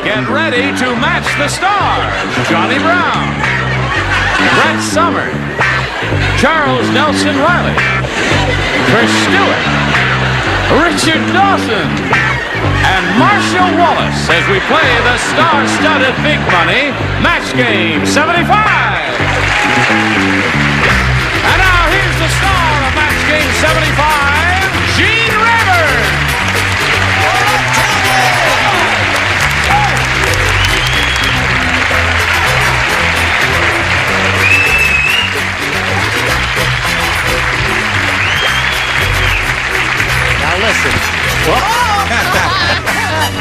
Get ready to match the stars. Johnny Brown, Brett Summers, Charles Nelson Reilly, Trish Stewart, Richard Dawson, and Marcia Wallace as we play the star-studded Big Money Match Game 75. And now here's the star of Match Game 75, Gene Rayburn. Now listen.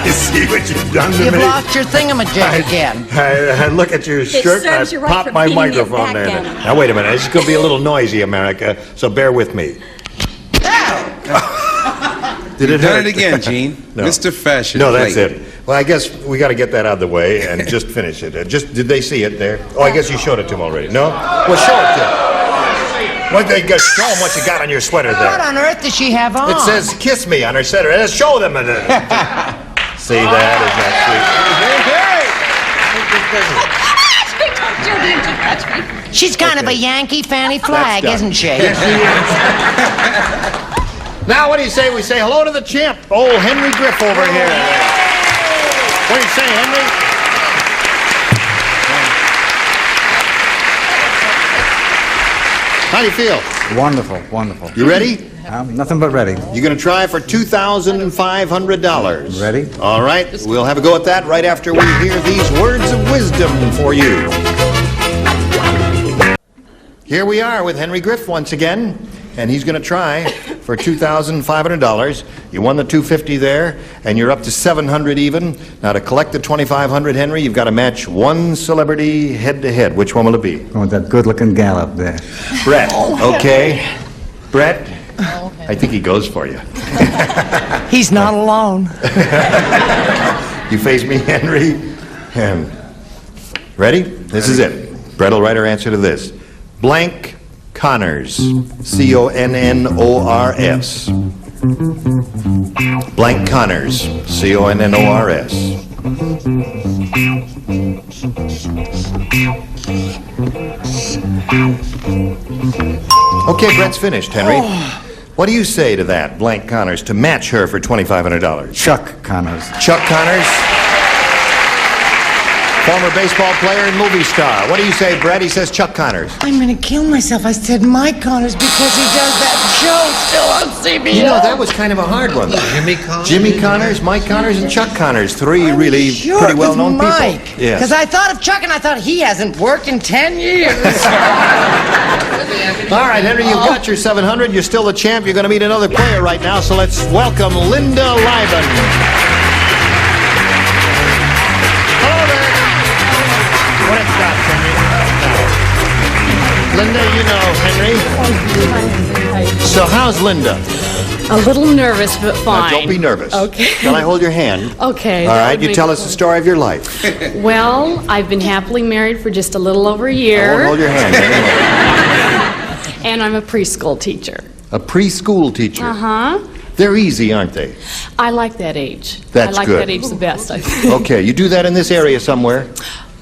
You see what you've done to me? You've lost your thingamajig again. I look at your shirt and I pop my microphone there. Now wait a minute, this is going to be a little noisy, America, so bear with me. Did it hurt? Done it again, Gene. No. Mr. Fashion. No, that's it. Well, I guess we got to get that out of the way and just finish it. Did they see it there? Oh, I guess you showed it to them already. No? Well, show it to them. Show them what you got on your sweater there. What on earth does she have on? It says "Kiss Me" on her sweater. Show them it. See that? Isn't that sweet? She's kind of a Yankee Fanny Flag, isn't she? Yes, she is. Now, what do you say we say hello to the champ, old Henry Griff over here. What do you say, Henry? How do you feel? Wonderful, wonderful. You ready? Nothing but ready. You're going to try for $2,500. Ready? All right. We'll have a go at that right after we hear these words of wisdom for you. Here we are with Henry Griff once again, and he's going to try for $2,500. You won the $250 there, and you're up to $700 even. Now, to collect the $2,500, Henry, you've got to match one celebrity head-to-head. Which one will it be? Going with that good-looking gal up there. Brett. Okay. Brett. I think he goes for you. He's not alone. You face me, Henry. Ready? This is it. Brett will write her answer to this. Blank Connors. C-O-N-N-O-R-S. Blank Connors. C-O-N-N-O-R-S. Okay, Brett's finished, Henry. What do you say to that, Blank Connors, to match her for $2,500? Chuck Connors. Chuck Connors, former baseball player and movie star. What do you say, Brett? He says Chuck Connors. I'm going to kill myself. I said Mike Connors because he does that show still on CBS. You know, that was kind of a hard one. Jimmy Connors? Jimmy Connors, Mike Connors, and Chuck Connors. Three really pretty well-known people. Mike. Yes. Because I thought of Chuck and I thought he hasn't worked in 10 years. All right, Henry, you've got your $700. You're still the champ. You're going to meet another player right now, so let's welcome Linda Lyman. Hello there. What it's got, Henry? Linda, you know Henry. So how's Linda? A little nervous, but fine. Don't be nervous. Okay. Can I hold your hand? Okay. All right, you tell us the story of your life. Well, I've been happily married for just a little over a year. I won't hold your hand. And I'm a preschool teacher. A preschool teacher. Uh-huh. They're easy, aren't they? I like that age. That's I like good. that age the best, I think. Okay, you do that in this area somewhere?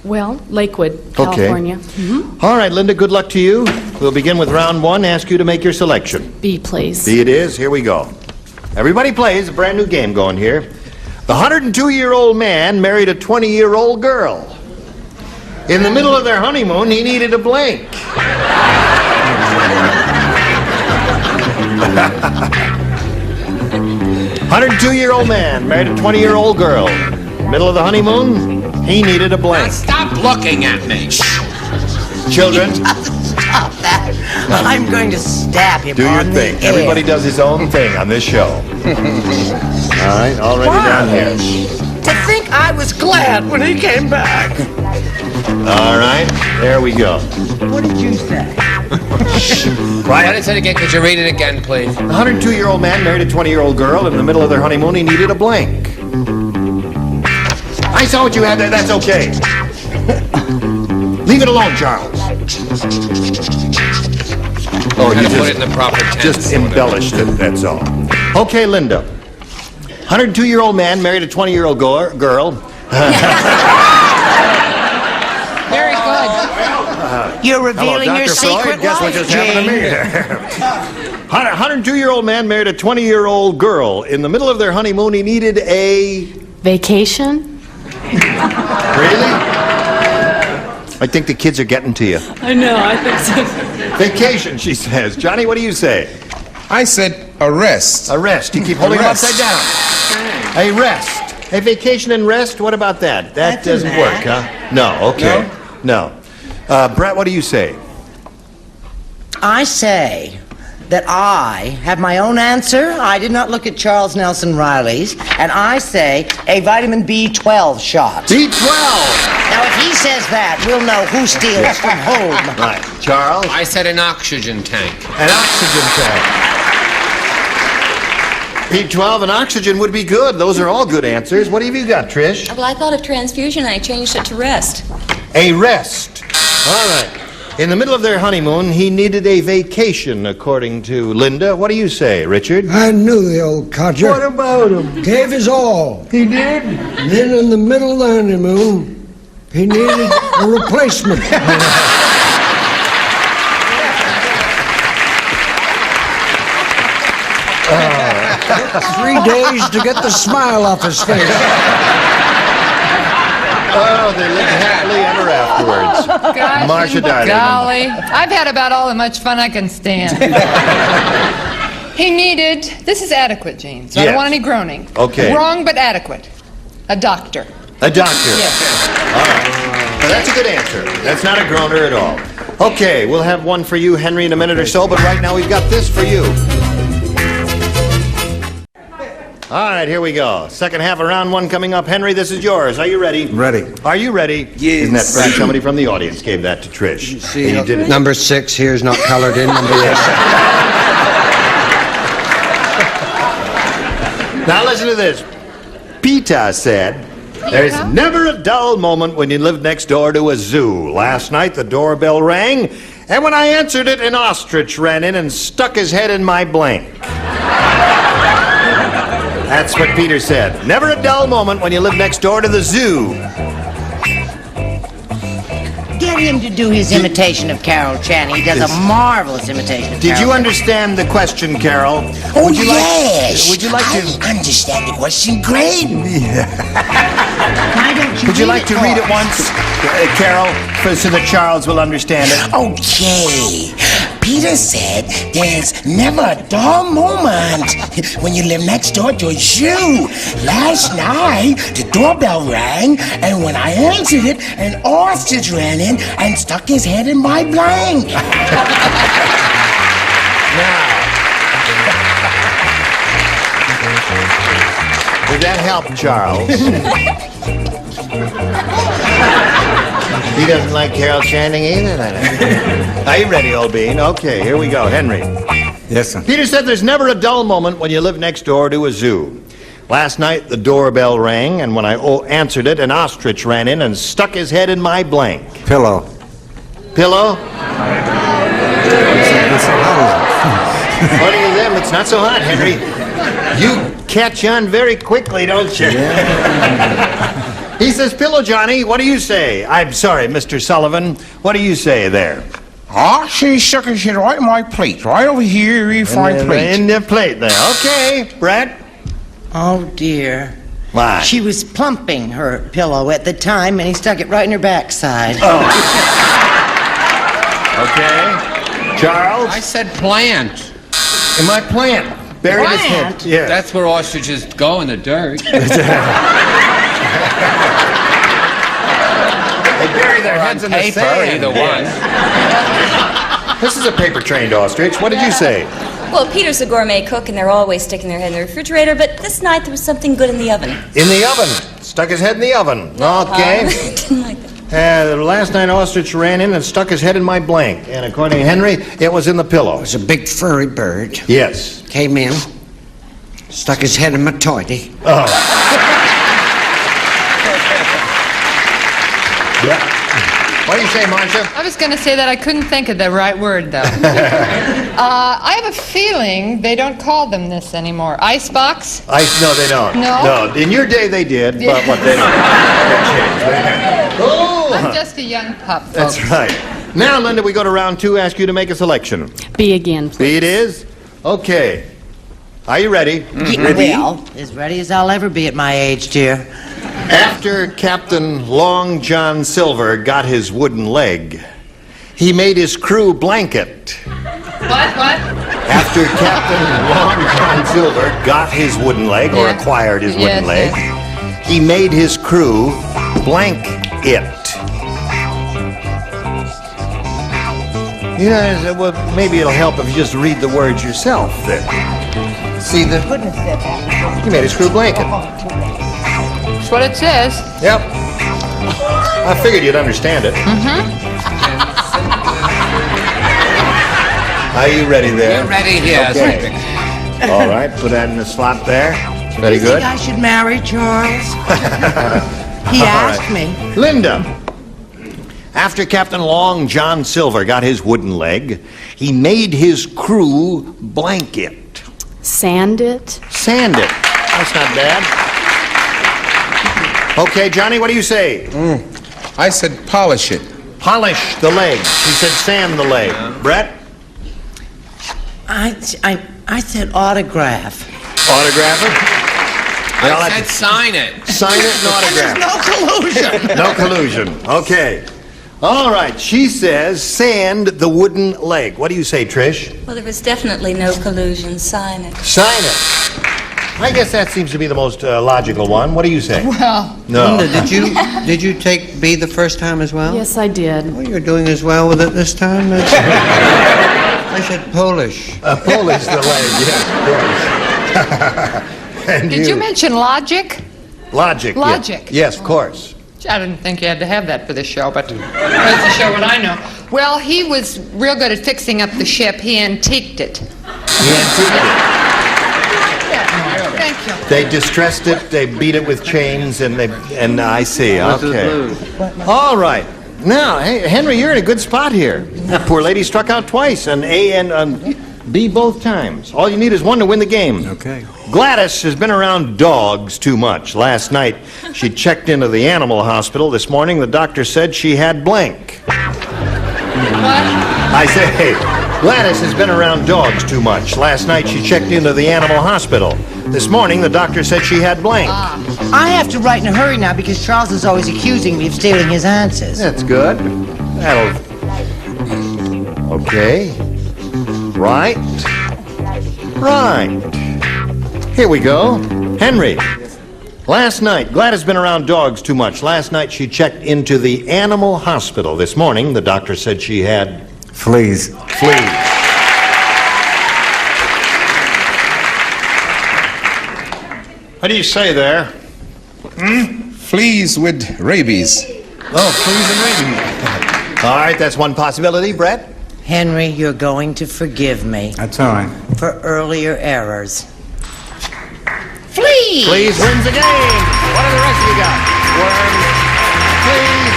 Well, Lakewood, Okay. California. Mm-hmm. All right, Linda, good luck to you. We'll begin with round one. Ask you to make your selection. B, please. B it is. Here we go. Everybody plays. A brand new game going here. The 102-year-old man married a 20-year-old girl. In the middle of their honeymoon, he needed a blank. 102-year-old man married a 20-year-old girl. Middle of the honeymoon, he needed a blank. Stop looking at me. Children, Stop that. I'm going to stab him do your on thing. the air. Everybody does his own thing on this show. All right, already down here. To think I was glad when he came back. All right, there we go. What did you say? Why did it say it again? Could you read it again, please? A 102-year-old man married a 20-year-old girl. In the middle of their honeymoon, he needed a blank. I saw what you had there. That's okay. Leave it alone, Charles. Oh, you Put it in the proper tense. just embellished it, that's all. Okay, Linda. 102-year-old man married a 20-year-old girl. Very good. You're revealing Hello, your Dr. secret Freud. Guess what life, just happened to me Jane. there? 102-year-old man married a 20-year-old girl. In the middle of their honeymoon, he needed a... Vacation? Really? I think the kids are getting to you. I know, I think so. Vacation, she says. Johnny, what do you say? I said arrest. A rest. You keep holding him Arrest. upside down. A rest. A vacation and rest? What about that? That That's a doesn't work, match. huh? No, okay. No. Brett, what do you say? I say that I have my own answer. I did not look at Charles Nelson Reilly's. And I say a vitamin B12 shot. B12! Now, if he says that, we'll know who steals from home. Right. Charles? I said an oxygen tank. An oxygen tank. B12 and oxygen would be good. Those are all good answers. What have you got, Trish? Well, I thought of transfusion. I changed it to rest. A rest. All right. In the middle of their honeymoon, he needed a vacation, according to Linda. What do you say, Richard? I knew the old codger. What about him? Gave his all. He did? Then in the middle of the honeymoon, he needed a replacement. 3 days to get the smile off his face. Oh, they lived happily ever afterwards. Gosh, Marcia died. golly. I've had about all the much fun I can stand. He needed, this is adequate, Gene, so I Yes. don't want any groaning. Okay. Wrong but adequate. A doctor. A doctor. Yes. All right. Well, that's a good answer. That's not a groaner at all. Okay, we'll have one for you, Henry, in a minute or so, but right now we've got this for you. All right, here we go. Second half of round one coming up. Henry, this is yours. Are you ready? Ready. Are you ready? Yes. Isn't that pretty? Somebody from the audience gave that to Trish. See, And you did it. number 6 here is not colored in. Number 8. Now listen to this. Peter said, "There's never a dull moment when you live next door to a zoo. Last night the doorbell rang, and when I answered it, an ostrich ran in and stuck his head in my blank." That's what Peter said. Never a dull moment when you live next door to the zoo. Get him to do his imitation of Carol Channing. He does a marvelous imitation of Did Carol. you understand the question, Carol? Oh, Would you yes. Would you like I to? understand the question great. Why don't you Would you read like to for read it us? once, Carol, so that Charles will understand it? Okay. Peter said there's never a dull moment when you live next door to a zoo. Last night, the doorbell rang, and when I answered it, an ostrich ran in and stuck his head in my blank. Did that help, Charles? He doesn't like Carol Channing either. Are you ready, old bean? Okay, here we go. Henry. Yes, sir. Peter said there's never a dull moment when you live next door to a zoo. Last night, the doorbell rang, and when I answered it, an ostrich ran in and stuck his head in my blank. Pillow. Pillow? It's so hot. According to them, it's not so hot, Henry. You catch on very quickly, don't you? He says, "Pillow, Johnny, what do you say?" I'm sorry, Mr. Sullivan. What do you say there? Ah, she stuck his head right in my plate. Right over here in my plate. In the plate there. Okay, Brett. Oh, dear. Why? She was plumping her pillow at the time, and he stuck it right in her backside. Okay. Charles? I said plant. In my plant. Buried his head. Plant? Yeah. That's where ostriches go, in the dirt. They bury their heads in the Paper, sand. either one. This is a paper-trained ostrich. What did you say? Well, Peter's a gourmet cook, and they're always sticking their head in the refrigerator, but this night there was something good in the oven. In the oven. Stuck his head in the oven. Okay. Didn't like that. Last night, ostrich ran in and stuck his head in my blank. And according to Henry, it was in the pillow. It was a big furry bird. Yes. Came in, stuck his head in my toity. Yeah. What do you say, Marcia? I was going to say that I couldn't think of the right word, though. I have a feeling they don't call them this anymore. Icebox? No, they don't. No? In your day, they did, but what they don't. Oh! I'm just a young pup, folks. That's right. Now, Linda, we go to round 2. Ask you to make a selection. B again, please. B it is. Okay. Are you ready? Well, as ready as I'll ever be at my age, dear. After Captain Long John Silver got his wooden leg, he made his crew blanket. What? After Captain Long John Silver got his wooden leg, or acquired his wooden leg, he made his crew blanket. Yeah, well, maybe it'll help if you just read the words yourself then. See the... He made his crew blanket. That's what it says. Yep. I figured you'd understand it. Are you ready there? We're ready here. Okay. All right, put that in the slot there. Very You good. think I should marry Charles? He asked me. Linda, after Captain Long John Silver got his wooden leg, he made his crew blanket. Sand it. Sand it. That's not bad. Okay, Johnny, what do you say? I said polish it. Polish the leg. He said sand the leg. Brett? I said autograph. Autograph it? I said sign it. Sign it and autograph. No collusion. No collusion. Okay. All right. She says sand the wooden leg. What do you say, Trish? Well, there was definitely no collusion. Sign it. Sign it. I guess that seems to be the most logical one. What do you say? Well, No. Linda, did you take B the first time as well? Yes, I did. Oh, you're doing as well with it this time? That's... I said Polish. Polish the leg. Yes, Polish. And did you mention logic? Logic. Logic. Yes, of course. I didn't think you had to have that for the show, but that's to show what I know. Well, he was real good at fixing up the ship. He antiqued it. He antiqued it. Thank you. They distressed it, they beat it with chains, and I see. Okay. All right. Now, hey, Henry, you're in a good spot here. That poor lady struck out twice, an A and B both times. All you need is one to win the game. Okay. Gladys has been around dogs too much. Last night, she checked into the animal hospital. This morning, the doctor said she had blank. What? I say, hey, Gladys has been around dogs too much. Last night, she checked into the animal hospital. This morning, the doctor said she had blank. I have to write in a hurry now because Charles is always accusing me of stealing his answers. That's good. That'll... Okay. Right. Here we go. Henry. Last night, Gladys been around dogs too much. Last night, she checked into the animal hospital. This morning, the doctor said she had... Fleas. Fleas. What do you say there? Fleas with rabies. Oh, fleas and rabies. All right, that's one possibility. Brett? Henry, you're going to forgive me That's all right. for earlier errors. Fleas! Fleas wins the game. What are the rest of you got? Worms. Fleas.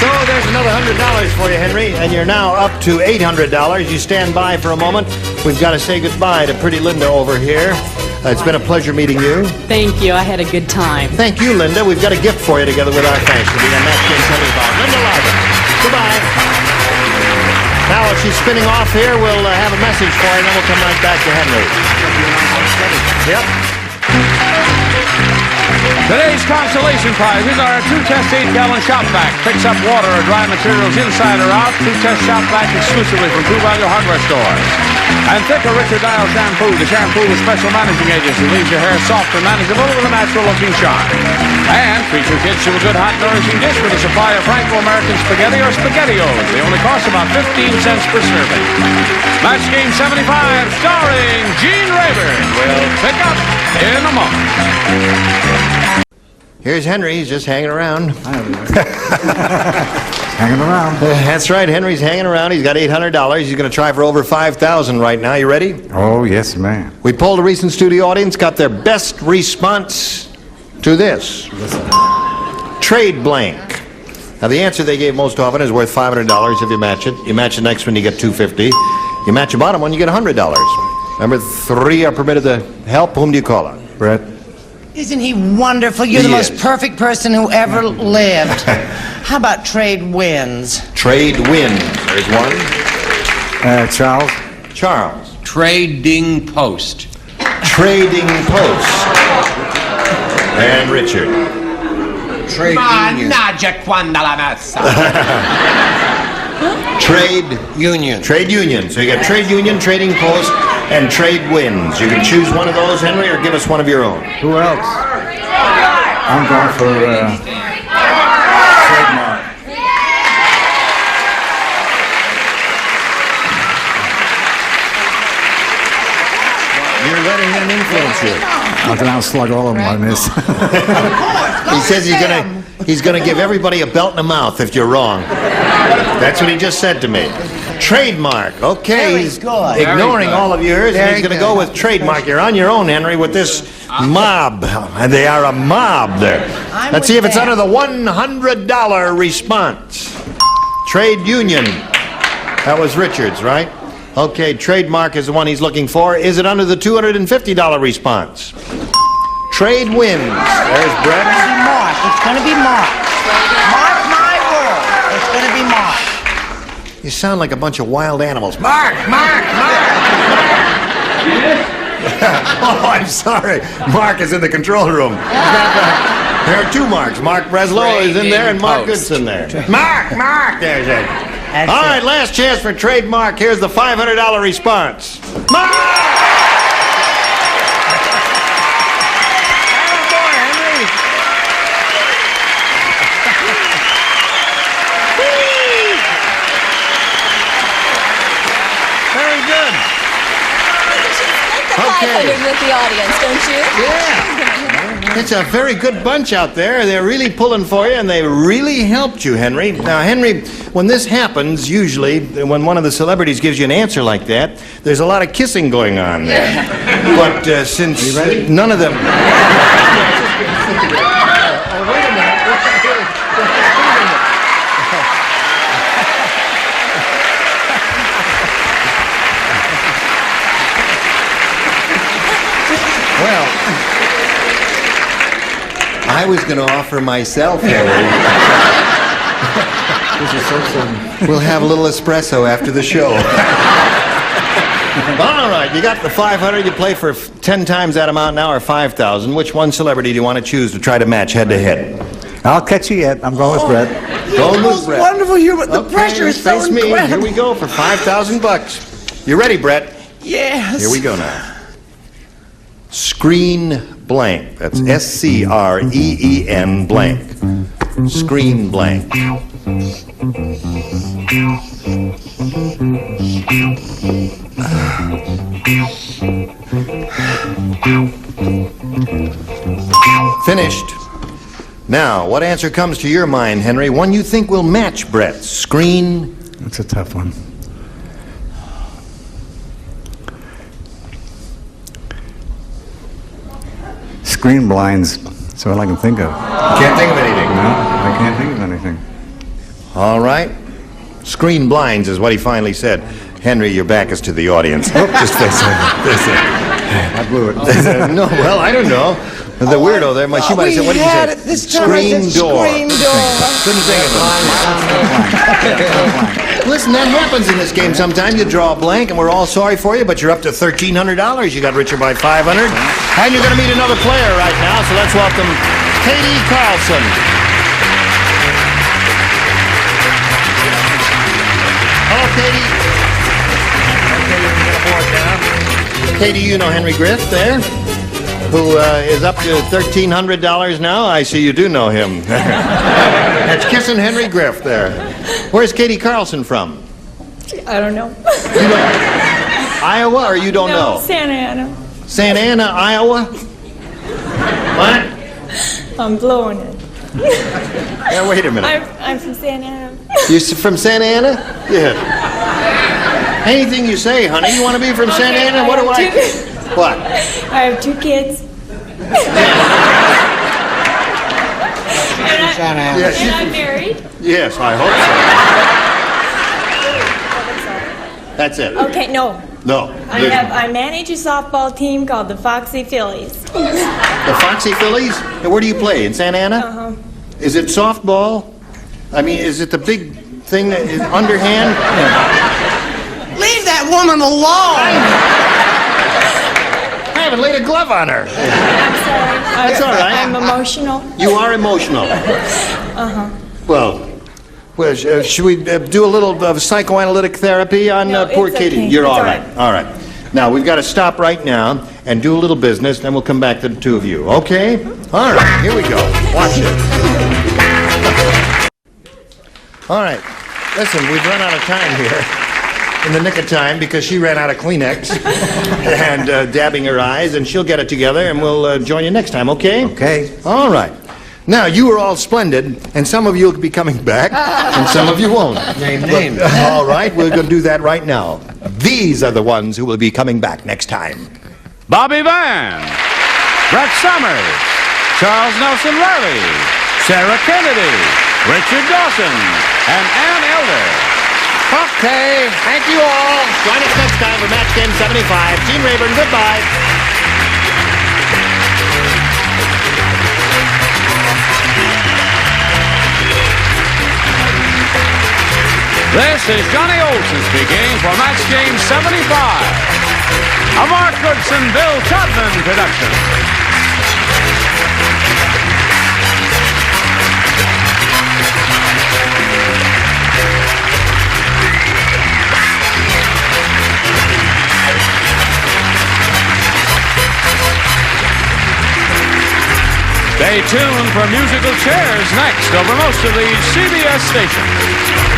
So there's another $100 for you, Henry, and you're now up to $800. You stand by for a moment. We've got to say goodbye to pretty Linda over here. It's been a pleasure meeting you. Thank you. I had a good time. Thank you, Linda. We've got a gift for you together with our thanks to the Match Game 75. Linda Lyman. Goodbye. Now, while she's spinning off here, we'll have a message for you, and then we'll come right back to Henry. Yep. Today's consolation prizes are a 2-test 8-gallon shop vac. Picks up water or dry materials inside or out. 2-test shop vac exclusively from True Value Hardware stores. And thicker, richer dial shampoo. The shampoo with special managing agents who leaves your hair soft and manageable with a natural-looking shine. And treat your kids to a good, hot, nourishing dish with a supply of Franco-American spaghetti or SpaghettiOs. They only cost about 15 cents per serving. Match Game 75, starring Gene Rayburn, will pick up in a moment. Here's Henry. He's just hanging around. Hanging around. That's right. Henry's hanging around. He's got $800. He's going to try for over $5,000 right now. You ready? Oh, yes, ma'am. We polled a recent studio audience, got their best response to this. Listen. trade blank. Now, the answer they gave most often is worth $500 if you match it. You match the next one, you get $250. You match the bottom one, you get $100. Remember, 3 are permitted to help. Whom do you call on? Brett. Isn't he wonderful? You're He the most is. perfect person who ever lived. How about trade wins? Trade wins. There's one. Charles. Charles. Trading post. Trading post. And Richard. Trade union. Trade Union. Trade union. So you got trade union, trading post, and trade wins. You can choose one of those, Henry, or give us one of your own. Who else? I'm going for trademark. You're letting him influence you. I'll go down and slug all of them on this. He says he's gonna give everybody a belt in the mouth if you're wrong. That's what he just said to me. Trademark. Okay, Very he's good. ignoring Very good. all of yours, and Very he's gonna good. go with trademark. You're on your own, Henry, with this mob. And they are a mob there. I'm Let's see with if it's them. under the $100 response. Trade union. That was Richard's, right? Okay, trademark is the one he's looking for. Is it under the $250 response? Trade wins. There's Brett. Mark. It's going to be Mark. Mark my word. It's going to be Mark. You sound like a bunch of wild animals. Mark! Mark! Oh, I'm sorry. Mark is in the control room. There are 2 Marks. Mark Breslow is in there, and Mark Post. Goodson there. Mark! There's it. That's All right, it. last chance for trademark. Here's the $500 response. Mark! Attaboy, Henry. Very good. The 500 with the audience, don't you? It's a very good bunch out there. They're really pulling for you, and they really helped you, Henry. Now, Henry, when this happens, usually, when one of the celebrities gives you an answer like that, there's a lot of kissing going on there. But since none of them... Well, I was going to offer myself, Henry. We'll have a little espresso after the show. All right, you got the 500. You play for 10 times that amount now, or 5,000. Which one celebrity do you want to choose to try to match head to head? I'll catch you yet. I'm going with Brett. Going with Brett. Wonderful humor. The pressure is so face me. Here incredible. we go for $5,000. You ready, Brett? Yes. Here we go now. Screen blank. That's SCREEN blank. Screen blank. Finished. Now, what answer comes to your mind, Henry? One you think will match Brett's. Screen. That's a tough one. Screen blinds. That's all I can think of. Can't think of anything. No, I can't think of anything. All right. Screen blinds is what he finally said. Henry, your back is to the audience. Just face it. I blew it. No, well, I don't know. The weirdo there, she might have said, what did you say? This time I Screen said door. Screen door. Couldn't think of it. Listen, that happens in this game sometimes. You draw a blank, and we're all sorry for you, but you're up to $1,300. You got richer by $500. And you're going to meet another player right now, so let's welcome Katie Carlson. Hello, Katie. Okay, we're going to board now. Katie, you know Henry Griff there, who is up to $1,300 now. I see you do know him. That's Kissin' Henry Griff there. Where's Katie Carlson from? I don't know. You don't, Iowa, or you don't know? Santa Ana. Santa Ana, Iowa? What? I'm blowing it. Yeah, wait a minute. I'm from Santa Ana. You from Santa Ana? Yeah. Anything you say, honey. You want to be from Santa Ana? What do I... What? I have 2 kids. Santa Ana. Yes, And I'm married. yes, I hope so. That's it. Okay, no. No. I manage a softball team called the Foxy Phillies. The Foxy Phillies? And where do you play? In Santa Ana? Uh-huh. Is it softball? I mean, is it the big thing that is underhand? Leave that woman alone! I haven't laid a glove on her. I'm sorry. That's all right. I'm emotional. You are emotional. Uh-huh. Well, should we do a little psychoanalytic therapy on No, poor it's Katie? okay. You're It's all all right. right. All right. Now, we've got to stop right now and do a little business, then we'll come back to the two of you. Okay? All right. Here we go. Watch it. All right. Listen, we've run out of time here. In the nick of time, because she ran out of Kleenex and dabbing her eyes, and she'll get it together, and we'll join you next time, okay? Okay. All right. Now, you are all splendid, and some of you will be coming back, and some of you won't. Name. All right, we're going to do that right now. These are the ones who will be coming back next time. Bobby Van, Brett Summers, Charles Nelson Reilly, Sarah Kennedy, Richard Dawson, and Ann Elder. Okay, thank you all. Join us next time for Match Game 75. Gene Rayburn, goodbye. This is Johnny Olson speaking for Match Game 75. A Mark Goodson, Bill Todman production. Stay tuned for musical chairs next over most of these CBS stations.